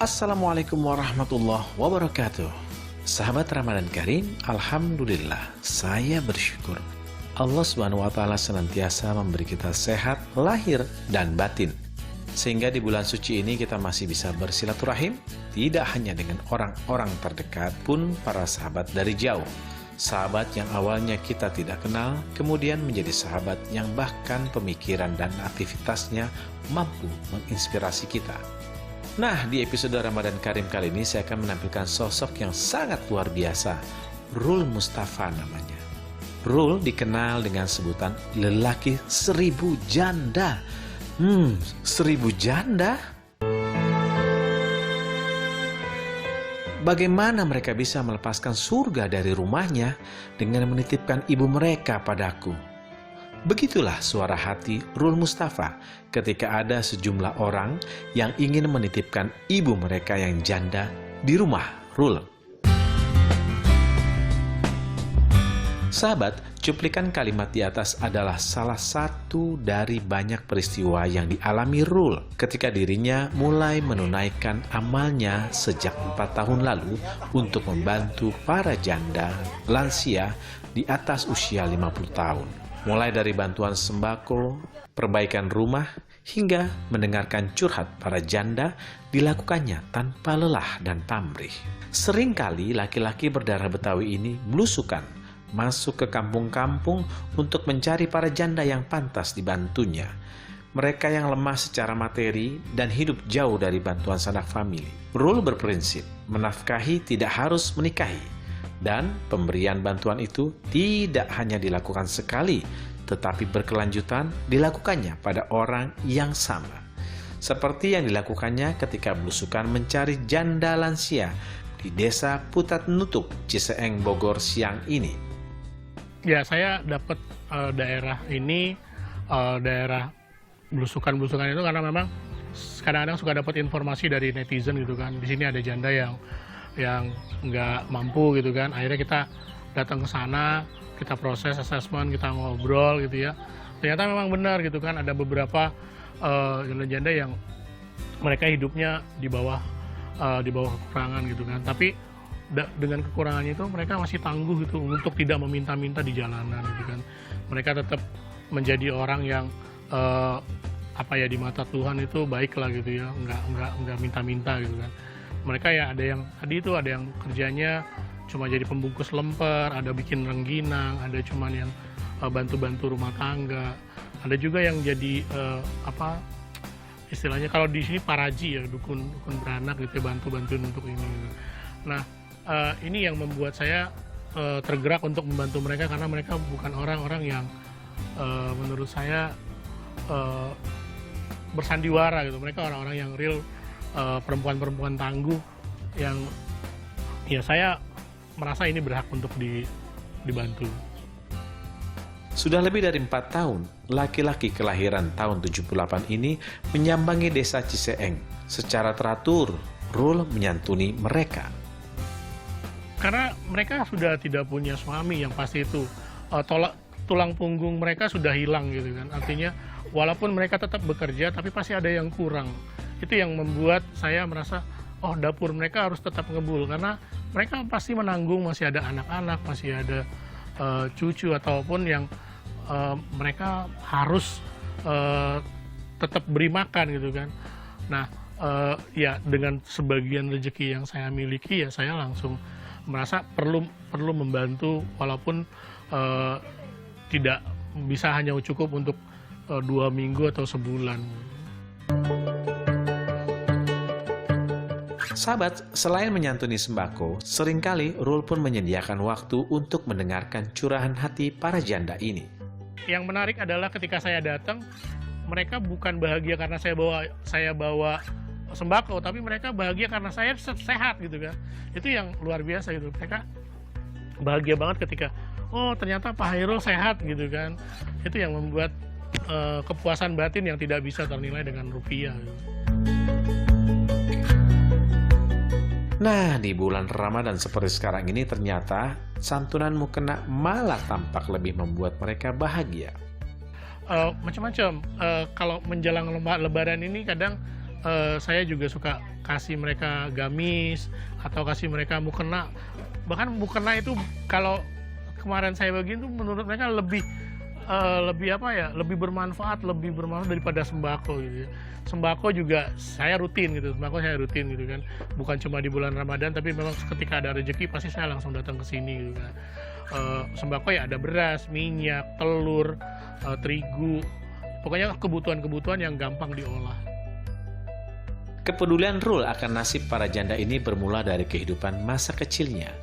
Assalamualaikum warahmatullahi wabarakatuh. Sahabat Ramadan Karim, Alhamdulillah, saya bersyukur Allah Subhanahu wa Ta'ala senantiasa memberi kita sehat lahir dan batin, sehingga di bulan suci ini kita masih bisa bersilaturahim, tidak hanya dengan orang-orang terdekat pun para sahabat dari jauh. Sahabat yang awalnya kita tidak kenal, kemudian menjadi sahabat yang bahkan pemikiran dan aktivitasnya mampu menginspirasi kita. Nah, di episode Ramadan Karim kali ini saya akan menampilkan sosok yang sangat luar biasa, Rul Mustafa namanya. Rul dikenal dengan sebutan lelaki 1000 janda. 1000 janda? Bagaimana mereka bisa melepaskan surga dari rumahnya dengan menitipkan ibu mereka padaku? Begitulah suara hati Rul Mustafa ketika ada sejumlah orang yang ingin menitipkan ibu mereka yang janda di rumah Rul. Sahabat, cuplikan kalimat di atas adalah salah satu dari banyak peristiwa yang dialami Rul ketika dirinya mulai menunaikan amalnya sejak 4 tahun lalu untuk membantu para janda lansia di atas usia 50 tahun. Mulai dari bantuan sembako, perbaikan rumah, hingga mendengarkan curhat para janda dilakukannya tanpa lelah dan pamrih. Seringkali laki-laki berdarah Betawi ini belusukan masuk ke kampung-kampung untuk mencari para janda yang pantas dibantunya. Mereka yang lemah secara materi dan hidup jauh dari bantuan sanak famili. Rul berprinsip, menafkahi tidak harus menikahi. Dan pemberian bantuan itu tidak hanya dilakukan sekali, tetapi berkelanjutan dilakukannya pada orang yang sama. Seperti yang dilakukannya ketika belusukan mencari janda lansia di desa Putat Nutup, Ciseeng, Bogor siang ini. Ya, saya dapat daerah ini, daerah belusukan-belusukan itu karena memang kadang-kadang suka dapat informasi dari netizen gitu kan. Di sini ada janda yang nggak mampu gitu kan. Akhirnya kita datang ke sana, kita proses assessment, kita ngobrol gitu ya. Ternyata memang benar gitu kan, ada beberapa janda-janda yang mereka hidupnya di bawah kekurangan gitu kan. Tapi dengan kekurangannya itu mereka masih tangguh gitu untuk tidak meminta-minta di jalanan gitu kan. Mereka tetap menjadi orang yang di mata Tuhan itu baik lah gitu ya, nggak minta-minta gitu kan. Mereka ya ada yang tadi itu ada yang kerjanya cuma jadi pembungkus lemper, ada bikin rengginang, ada cuman yang bantu-bantu rumah tangga, ada juga yang jadi istilahnya kalau di sini paraji ya, dukun beranak gitu ya, bantu-bantuin untuk ini gitu. Nah, ini yang membuat saya tergerak untuk membantu mereka karena mereka bukan orang-orang yang menurut saya bersandiwara gitu. Mereka orang-orang yang real, perempuan-perempuan tangguh yang ya saya merasa ini berhak untuk dibantu. Sudah lebih dari 4 tahun, laki-laki kelahiran tahun 78 ini menyambangi desa Ciseeng. Secara teratur, Rul menyantuni mereka. Karena mereka sudah tidak punya suami yang pasti itu, tulang punggung mereka sudah hilang gitu kan. Artinya walaupun mereka tetap bekerja tapi pasti ada yang kurang. Itu yang membuat saya merasa, oh dapur mereka harus tetap ngebul, karena mereka pasti menanggung, masih ada anak-anak, masih ada cucu ataupun yang mereka harus tetap beri makan gitu kan. Nah, ya dengan sebagian rezeki yang saya miliki ya saya langsung merasa perlu membantu walaupun tidak bisa hanya cukup untuk 2 minggu atau sebulan. Sahabat, selain menyantuni sembako, seringkali Rul pun menyediakan waktu untuk mendengarkan curahan hati para janda ini. Yang menarik adalah ketika saya datang, mereka bukan bahagia karena saya bawa sembako, tapi mereka bahagia karena saya sehat gitu kan. Itu yang luar biasa gitu. Mereka bahagia banget ketika, oh ternyata Pak Hairul sehat gitu kan. Itu yang membuat kepuasan batin yang tidak bisa ternilai dengan rupiah gitu. Nah, di bulan Ramadan seperti sekarang ini ternyata santunanmu kena malah tampak lebih membuat mereka bahagia. Macam-macam. Kalau menjelang Lebaran ini kadang saya juga suka kasih mereka gamis atau kasih mereka mukena. Bahkan mukena itu kalau kemarin saya bagiin tuh menurut mereka lebih lebih bermanfaat daripada sembako gitu ya. Sembako juga saya rutin gitu, gitu kan. Bukan cuma di bulan Ramadan, tapi memang ketika ada rezeki pasti saya langsung datang ke sini gitu kan. Sembako ya ada beras, minyak, telur, terigu, pokoknya kebutuhan-kebutuhan yang gampang diolah. Kepedulian Rul akan nasib para janda ini bermula dari kehidupan masa kecilnya.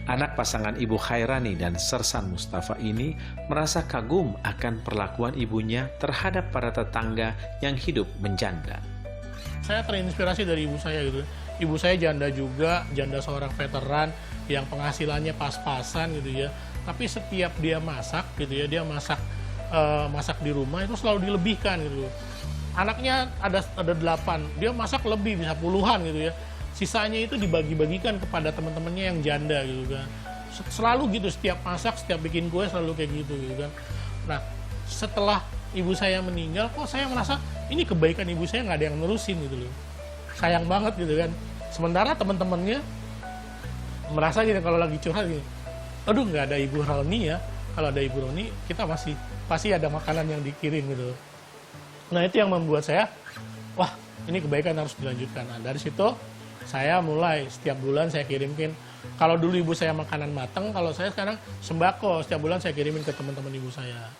Anak pasangan Ibu Khairani dan Sersan Mustafa ini merasa kagum akan perlakuan ibunya terhadap para tetangga yang hidup menjanda. Saya terinspirasi dari ibu saya gitu. Ibu saya janda juga, janda seorang veteran yang penghasilannya pas-pasan gitu ya. Tapi setiap dia masak gitu ya, dia masak di rumah itu selalu dilebihkan gitu. Anaknya ada 8, dia masak lebih, bisa puluhan gitu ya. Sisanya itu dibagi-bagikan kepada teman-temannya yang janda gitu kan. Selalu gitu, setiap masak, setiap bikin kue selalu kayak gitu kan. Nah, setelah ibu saya meninggal, kok saya merasa ini kebaikan ibu saya nggak ada yang nerusin gitu loh. Sayang banget gitu kan. Sementara teman-temannya merasa gitu kalau lagi curhat gitu, aduh nggak ada ibu Roni ya. Kalau ada ibu Roni, kita pasti ada makanan yang dikirim gitu. Nah itu yang membuat saya, wah ini kebaikan harus dilanjutkan. Nah dari situ saya mulai setiap bulan saya kirimkin. Kalau dulu ibu saya makanan matang, kalau saya sekarang sembako. Setiap bulan saya kirimin ke teman-teman ibu saya.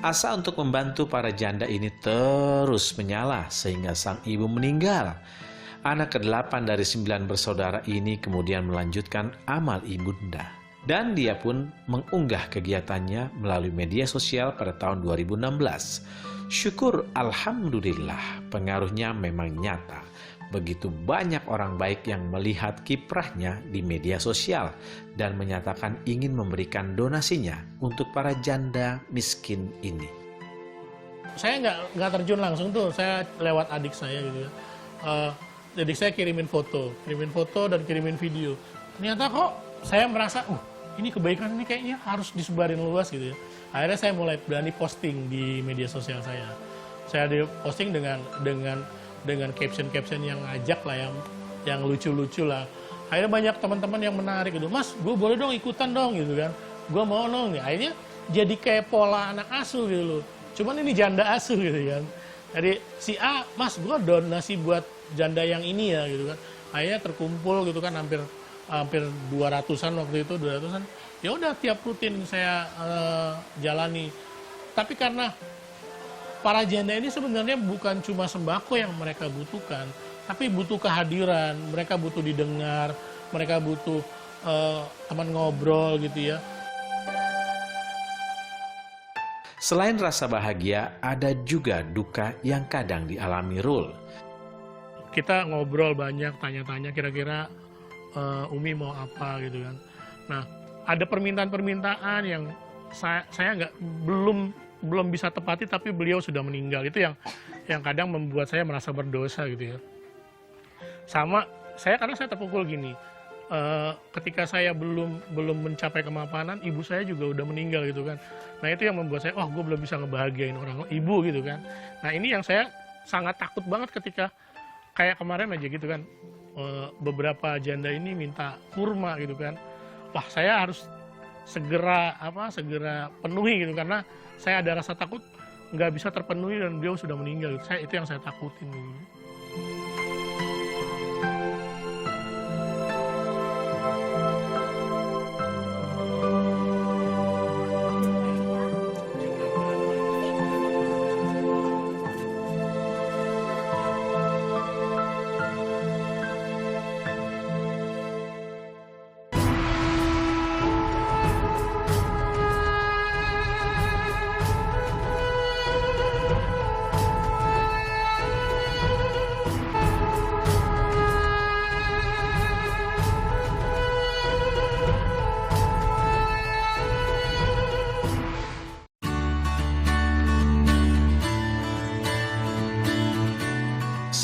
Asa untuk membantu para janda ini terus menyala sehingga sang ibu meninggal. Anak ke-8 dari 9 bersaudara ini kemudian melanjutkan amal ibunda. Dan dia pun mengunggah kegiatannya melalui media sosial pada tahun 2016. Syukur alhamdulillah, pengaruhnya memang nyata. Begitu banyak orang baik yang melihat kiprahnya di media sosial dan menyatakan ingin memberikan donasinya untuk para janda miskin ini. Saya nggak terjun langsung tuh, saya lewat adik saya gitu ya. Jadi saya kirimin foto dan kirimin video. Ternyata kok saya merasa, ini kebaikan ini kayaknya harus disebarin luas gitu ya. Akhirnya saya mulai berani posting di media sosial saya. Saya posting dengan caption-caption yang ngajak lah, yang lucu-lucu lah. Akhirnya banyak teman-teman yang menarik gitu. Mas, gue boleh dong ikutan dong gitu kan. Gue mau dong. Akhirnya jadi kayak pola anak asuh gitu loh. Cuman ini janda asuh gitu kan. Jadi si A, Mas, gue donasi buat janda yang ini ya gitu kan. Akhirnya terkumpul gitu kan hampir 200-an waktu itu, 200-an. Ya udah tiap rutin saya jalani. Tapi karena para janda ini sebenarnya bukan cuma sembako yang mereka butuhkan, tapi butuh kehadiran, mereka butuh didengar, mereka butuh teman ngobrol gitu ya. Selain rasa bahagia, ada juga duka yang kadang dialami Rul. Kita ngobrol banyak, tanya-tanya kira-kira Umi mau apa gitu kan. Nah, ada permintaan-permintaan yang saya belum bisa tepati, tapi beliau sudah meninggal. Itu yang kadang membuat saya merasa berdosa gitu ya. Sama karena saya terpukul gini. Ketika saya belum mencapai kemapanan, ibu saya juga udah meninggal gitu kan. Nah itu yang membuat saya, gue belum bisa ngebahagiain orang ibu gitu kan. Nah ini yang saya sangat takut banget ketika kayak kemarin aja gitu kan. Beberapa janda ini minta kurma gitu kan. Wah saya harus segera penuhi gitu, karena saya ada rasa takut nggak bisa terpenuhi dan beliau sudah meninggal gitu. Itu yang saya takutin gitu.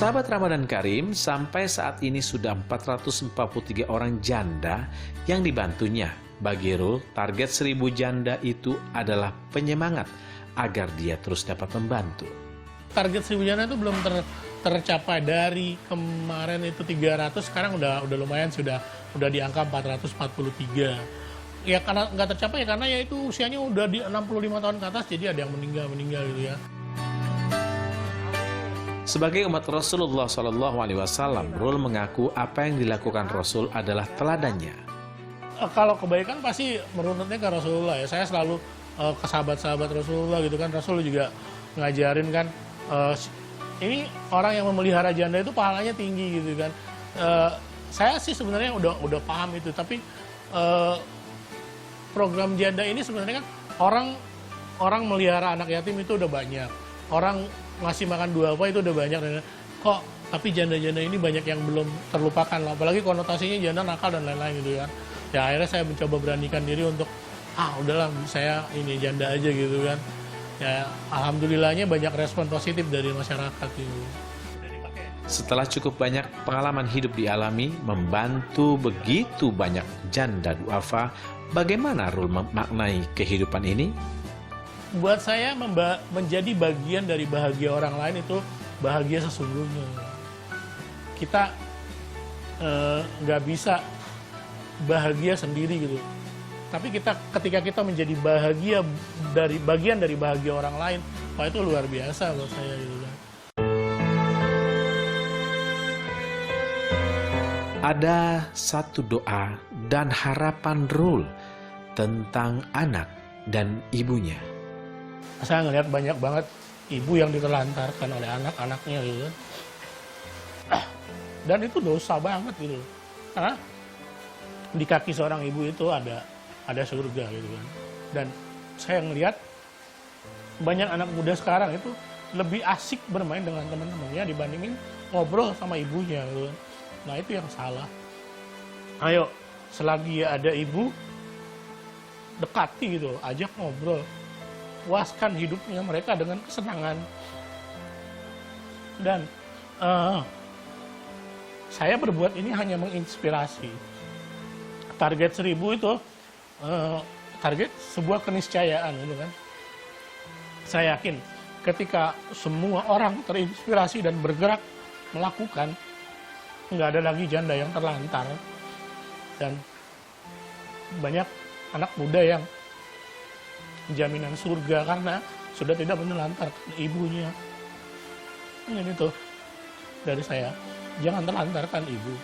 Sahabat Ramadan Karim, sampai saat ini sudah 443 orang janda yang dibantunya. Bagi Rul, target 1000 janda itu adalah penyemangat agar dia terus dapat membantu. Target 1000 janda itu belum tercapai. Dari kemarin itu 300, sekarang udah lumayan, sudah di angka 443. Ya karena nggak tercapai ya karena ya itu usianya udah di 65 tahun ke atas, jadi ada yang meninggal gitu ya. Sebagai umat Rasulullah SAW, Rul mengaku apa yang dilakukan Rasul adalah teladannya. Kalau kebaikan pasti merunutnya ke Rasulullah ya. Saya selalu ke sahabat-sahabat Rasulullah gitu kan. Rasul juga ngajarin kan, ini orang yang memelihara janda itu pahalanya tinggi gitu kan. Saya sih sebenarnya udah paham itu, tapi program janda ini sebenarnya kan orang melihara anak yatim itu udah banyak. Orang ngasih makan duafa itu udah banyak. Kok tapi janda-janda ini banyak yang belum terlupakan lah. Apalagi konotasinya janda nakal dan lain-lain gitu kan. Ya akhirnya saya mencoba beranikan diri untuk udahlah saya ini janda aja gitu kan. Ya alhamdulillahnya banyak respon positif dari masyarakat itu. Setelah cukup banyak pengalaman hidup dialami, membantu begitu banyak janda duafa, bagaimana Rul memaknai kehidupan ini? Buat saya menjadi bagian dari bahagia orang lain itu bahagia sesungguhnya. Kita nggak bisa bahagia sendiri gitu. Tapi ketika kita menjadi bagian dari bahagia orang lain, wah itu luar biasa buat saya gitu kan. Ada satu doa dan harapan Rul tentang anak dan ibunya. Saya ngelihat banyak banget ibu yang ditelantarkan oleh anak-anaknya gitu kan. Dan itu dosa banget gitu. Karena di kaki seorang ibu itu ada surga gitu kan. Dan saya ngelihat banyak anak muda sekarang itu lebih asik bermain dengan teman-temannya dibandingin ngobrol sama ibunya gitu kan. Nah itu yang salah. Ayo, selagi ada ibu, dekati gitu, ajak ngobrol. Puaskan hidupnya mereka dengan kesenangan. Dan saya berbuat ini hanya menginspirasi. Target 1000 itu target sebuah keniscayaan gitu kan. Saya yakin ketika semua orang terinspirasi dan bergerak melakukan, nggak ada lagi janda yang terlantar. Dan banyak anak muda yang jaminan surga karena sudah tidak menelantarkan ibunya. Ini tuh dari saya, jangan telantarkan ibu.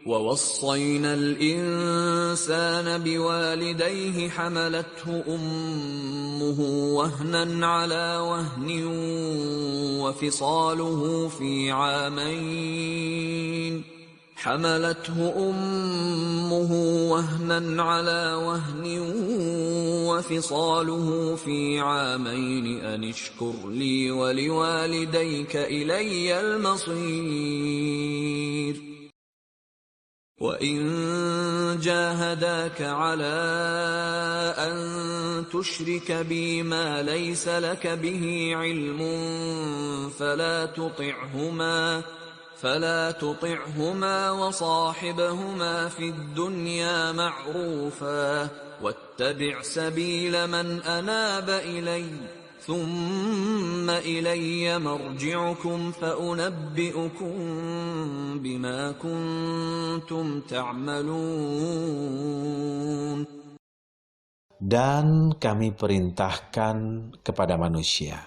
ووصينا الإنسان بوالديه حملته أمه وهنا على وهن وفصاله في عامين أن اشكر لي ولوالديك إلي المصير وإن جاهداك على أن تشرك بي ما ليس لك به علم فلا تطعهما وصاحبهما في الدنيا معروفا واتبع سبيل من أناب إلي ثم إلي مرجعكم فأنبئكم بما كنتم تعملون. Dan kami perintahkan kepada manusia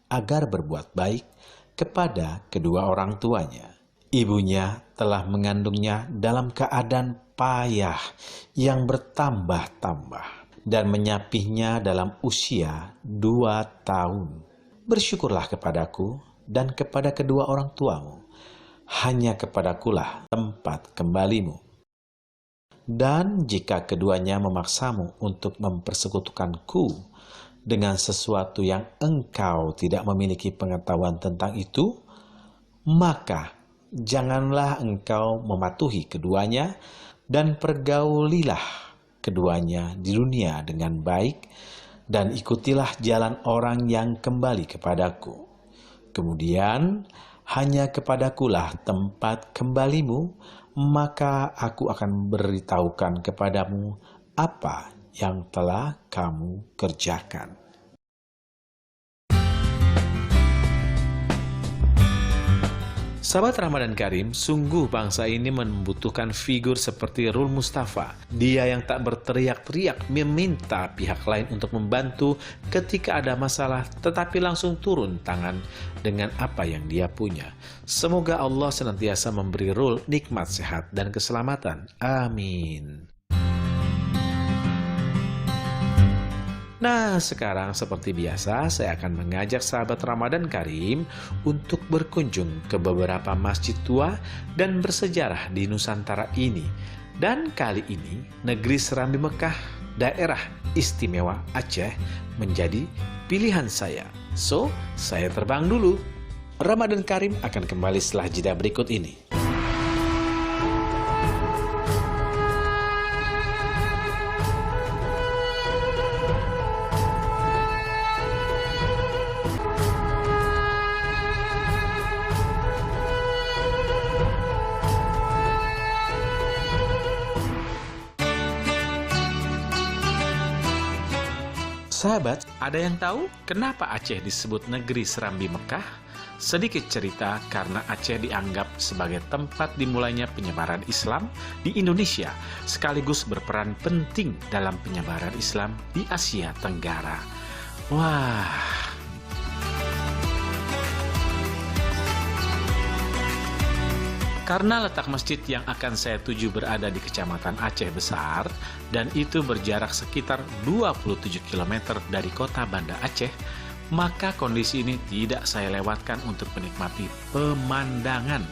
agar berbuat baik kepada kedua orang tuanya. Ibunya telah mengandungnya dalam keadaan payah yang bertambah-tambah dan menyapihnya dalam usia 2 tahun. Bersyukurlah kepadaku dan kepada kedua orang tuamu. Hanya kepadakulah tempat kembalimu. Dan jika keduanya memaksamu untuk mempersekutukanku dengan sesuatu yang engkau tidak memiliki pengetahuan tentang itu, maka janganlah engkau mematuhi keduanya dan pergaulilah keduanya di dunia dengan baik dan ikutilah jalan orang yang kembali kepadaku. Kemudian, hanya kepadakulah tempat kembalimu, maka aku akan beritahukan kepadamu apa yang telah kamu kerjakan. Sahabat Ramadan Karim, sungguh bangsa ini membutuhkan figur seperti Rul Mustafa. Dia yang tak berteriak-teriak meminta pihak lain untuk membantu ketika ada masalah, tetapi langsung turun tangan dengan apa yang dia punya. Semoga Allah senantiasa memberi Rul nikmat sehat dan keselamatan. Amin. Nah, sekarang seperti biasa saya akan mengajak sahabat Ramadan Karim untuk berkunjung ke beberapa masjid tua dan bersejarah di Nusantara ini. Dan kali ini, negeri Serambi Mekah, daerah istimewa Aceh, menjadi pilihan saya. So, saya terbang dulu. Ramadan Karim akan kembali setelah jeda berikut ini. Sahabat, ada yang tahu kenapa Aceh disebut negeri Serambi Mekah? Sedikit cerita, karena Aceh dianggap sebagai tempat dimulainya penyebaran Islam di Indonesia, sekaligus berperan penting dalam penyebaran Islam di Asia Tenggara. Wah. Karena letak masjid yang akan saya tuju berada di Kecamatan Aceh Besar, dan itu berjarak sekitar 27 km dari kota Banda Aceh, maka kondisi ini tidak saya lewatkan untuk menikmati pemandangan.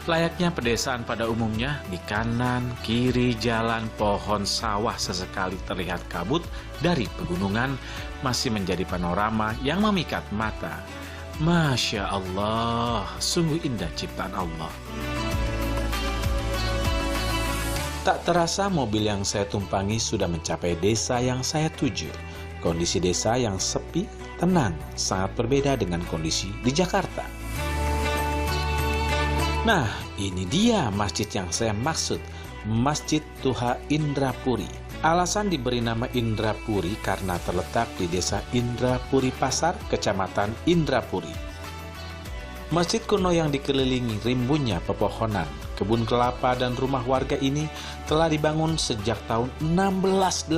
Layaknya pedesaan pada umumnya, di kanan, kiri jalan, pohon sawah sesekali terlihat kabut dari pegunungan, masih menjadi panorama yang memikat mata. Masya Allah, sungguh indah ciptaan Allah. Tak terasa mobil yang saya tumpangi sudah mencapai desa yang saya tuju. Kondisi desa yang sepi, tenang, sangat berbeda dengan kondisi di Jakarta. Nah, ini dia masjid yang saya maksud, Masjid Tuha Indrapuri. Alasan diberi nama Indrapuri karena terletak di desa Indrapuri Pasar, Kecamatan Indrapuri. Masjid kuno yang dikelilingi rimbunnya pepohonan, kebun kelapa dan rumah warga ini telah dibangun sejak tahun 1618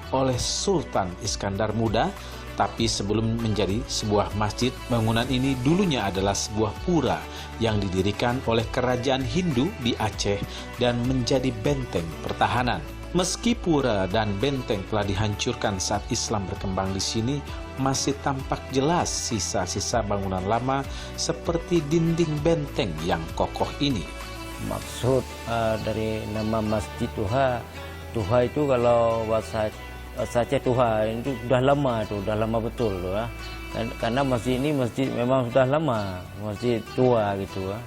oleh Sultan Iskandar Muda, tapi sebelum menjadi sebuah masjid, bangunan ini dulunya adalah sebuah pura yang didirikan oleh kerajaan Hindu di Aceh dan menjadi benteng pertahanan. Meski pura dan benteng telah dihancurkan saat Islam berkembang di sini, masih tampak jelas sisa-sisa bangunan lama seperti dinding benteng yang kokoh ini. Maksud dari nama Masjid Tuha, Tuha itu kalau bahasa Aceh Tuha itu sudah lama betul tuh, ya. Karena masjid ini memang sudah lama, masjid tua gitu. Ya.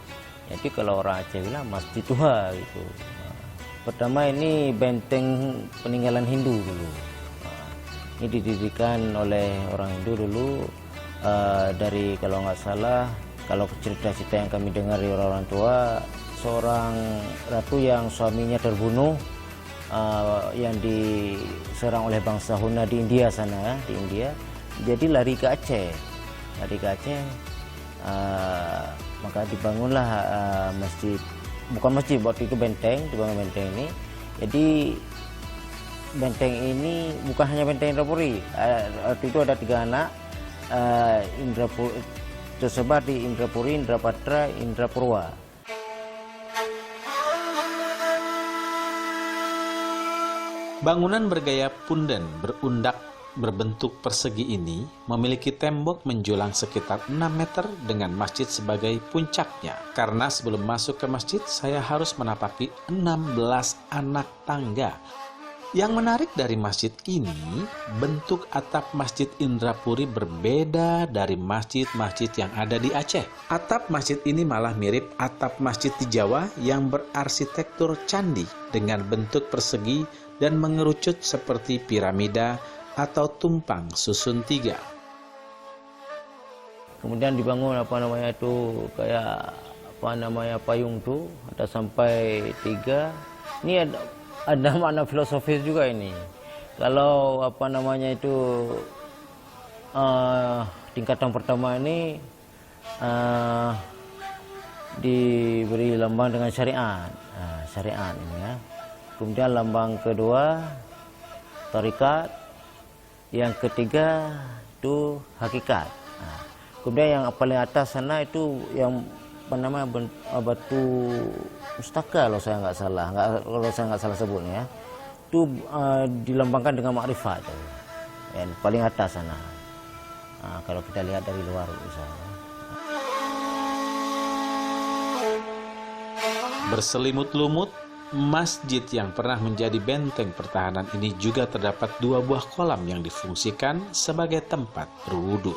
Jadi kalau orang Aceh bilang Masjid Tuha gitu. Pertama ini benteng peninggalan Hindu dulu. Ini didirikan oleh orang Hindu dulu dari kalau nggak salah, kalau cerita-cerita yang kami dengar dari orang tua, seorang ratu yang suaminya terbunuh yang diserang oleh bangsa Huna di India sana, di India. Jadi lari ke Aceh, maka dibangunlah masjid. Bukan masjid, waktu itu benteng, dibangun benteng ini. Jadi benteng ini bukan hanya benteng Indrapuri. Waktu itu ada 3 anak Indrapuri, tersebar di Indrapuri, Indrapatra, Indrapurwa. Bangunan bergaya punden berbentuk persegi ini memiliki tembok menjulang sekitar 6 meter dengan masjid sebagai puncaknya. Karena sebelum masuk ke masjid, saya harus menapaki 16 anak tangga. Yang menarik dari masjid ini, bentuk atap Masjid Indrapuri berbeda dari masjid-masjid yang ada di Aceh. Atap masjid ini malah mirip atap masjid di Jawa yang berarsitektur candi dengan bentuk persegi dan mengerucut seperti piramida atau tumpang susun 3. Kemudian dibangun kayak payung tuh ada sampai 3. Ini ada makna filosofis juga ini. Kalau tingkatan pertama ini diberi lambang dengan syariat, syariat ini ya. Kemudian lambang kedua tarikat, yang ketiga itu hakikat. Kemudian yang paling atas sana itu yang batu pustaka kalau saya nggak salah sebutnya, itu dilambangkan dengan makrifat, yang paling atas sana. Kalau kita lihat dari luar misalnya. Berselimut lumut, masjid yang pernah menjadi benteng pertahanan ini juga terdapat 2 buah kolam yang difungsikan sebagai tempat berwudu.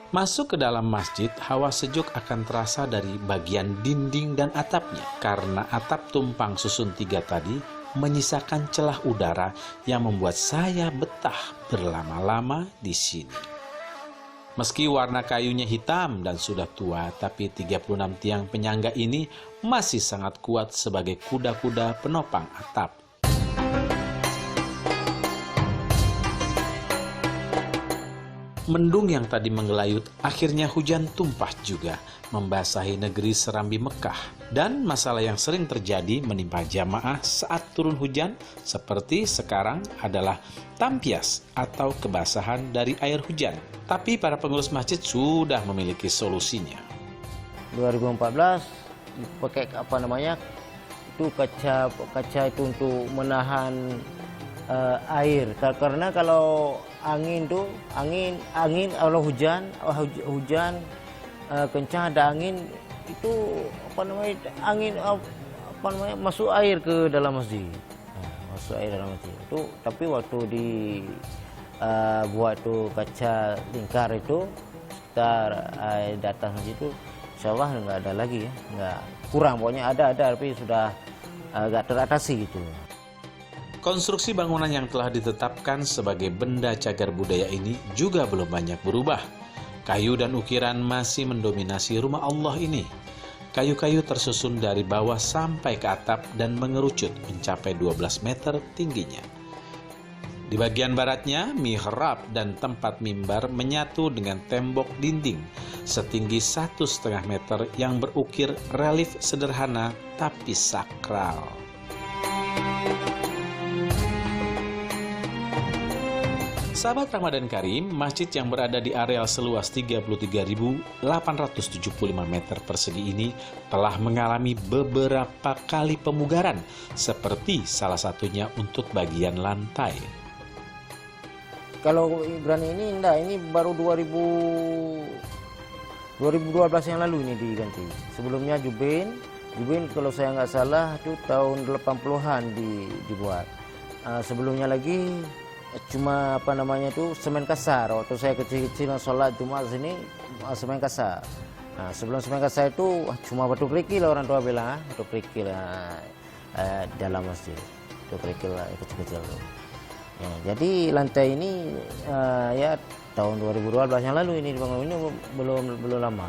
Masuk ke dalam masjid, hawa sejuk akan terasa dari bagian dinding dan atapnya, karena atap tumpang susun 3 tadi menyisakan celah udara yang membuat saya betah berlama-lama di sini. Meski warna kayunya hitam dan sudah tua, tapi 36 tiang penyangga ini masih sangat kuat sebagai kuda-kuda penopang atap. Mendung yang tadi menggelayut, akhirnya hujan tumpah juga, membasahi negeri Serambi Mekah. Dan masalah yang sering terjadi menimpa jamaah saat turun hujan seperti sekarang adalah tampias atau kebasahan dari air hujan. Tapi para pengurus masjid sudah memiliki solusinya. 2014 pakai itu kaca itu untuk menahan air, karena kalau angin kalau hujan kencang, ada angin itu masuk air ke dalam masjid. Itu tapi waktu buat tuh kaca lingkar itu sekitar di atas masjid itu, insya Allah nggak ada lagi ya, nggak kurang, pokoknya ada tapi sudah agak teratasi gitu. Konstruksi bangunan yang telah ditetapkan sebagai benda cagar budaya ini juga belum banyak berubah. Kayu dan ukiran masih mendominasi rumah Allah ini. Kayu-kayu tersusun dari bawah sampai ke atap dan mengerucut mencapai 12 meter tingginya. Di bagian baratnya, mihrab dan tempat mimbar menyatu dengan tembok dinding setinggi 1,5 meter yang berukir relief sederhana tapi sakral. Sahabat Ramadan Karim, masjid yang berada di areal seluas 33.875 meter persegi ini telah mengalami beberapa kali pemugaran, seperti salah satunya untuk bagian lantai. Kalau Ibrani ini enggak, ini baru 2012 yang lalu ini diganti. Sebelumnya Jubin kalau saya nggak salah itu tahun 80-an dibuat. Sebelumnya lagi cuma semen kasar. Waktu saya kecil-kecil sholat Jumat sini semen kasar. Nah, sebelum semen kasar itu cuma batu kerikil, orang tua bilang batu kerikil dalam masjid, batu kerikil kecil-kecil. Ya, jadi lantai ini ya tahun 2012 yang lalu ini dibangun, ini belum lama.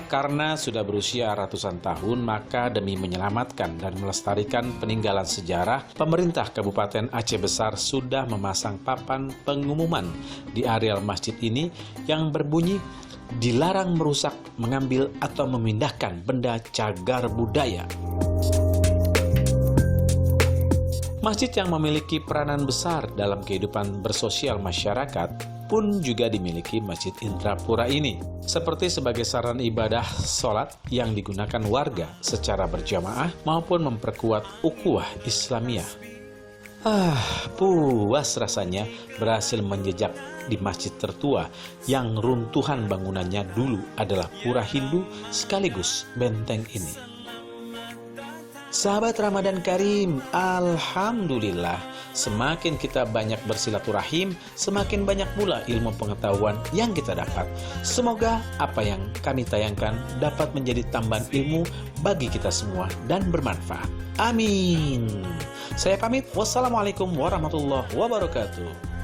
Karena sudah berusia ratusan tahun, maka demi menyelamatkan dan melestarikan peninggalan sejarah, pemerintah Kabupaten Aceh Besar sudah memasang papan pengumuman di areal masjid ini yang berbunyi dilarang merusak, mengambil atau memindahkan benda cagar budaya. Masjid yang memiliki peranan besar dalam kehidupan bersosial masyarakat pun juga dimiliki Masjid Indrapura ini, seperti sebagai sarana ibadah sholat yang digunakan warga secara berjamaah maupun memperkuat ukhuwah Islamiyah. Puas rasanya berhasil menjejak di masjid tertua yang runtuhan bangunannya dulu adalah pura Hindu sekaligus benteng ini. Sahabat Ramadan Karim, alhamdulillah Semakin kita banyak bersilaturahim, semakin banyak pula ilmu pengetahuan yang kita dapat. Semoga apa yang kami tayangkan dapat menjadi tambahan ilmu bagi kita semua dan bermanfaat. Amin. Saya pamit. Wassalamualaikum warahmatullahi wabarakatuh.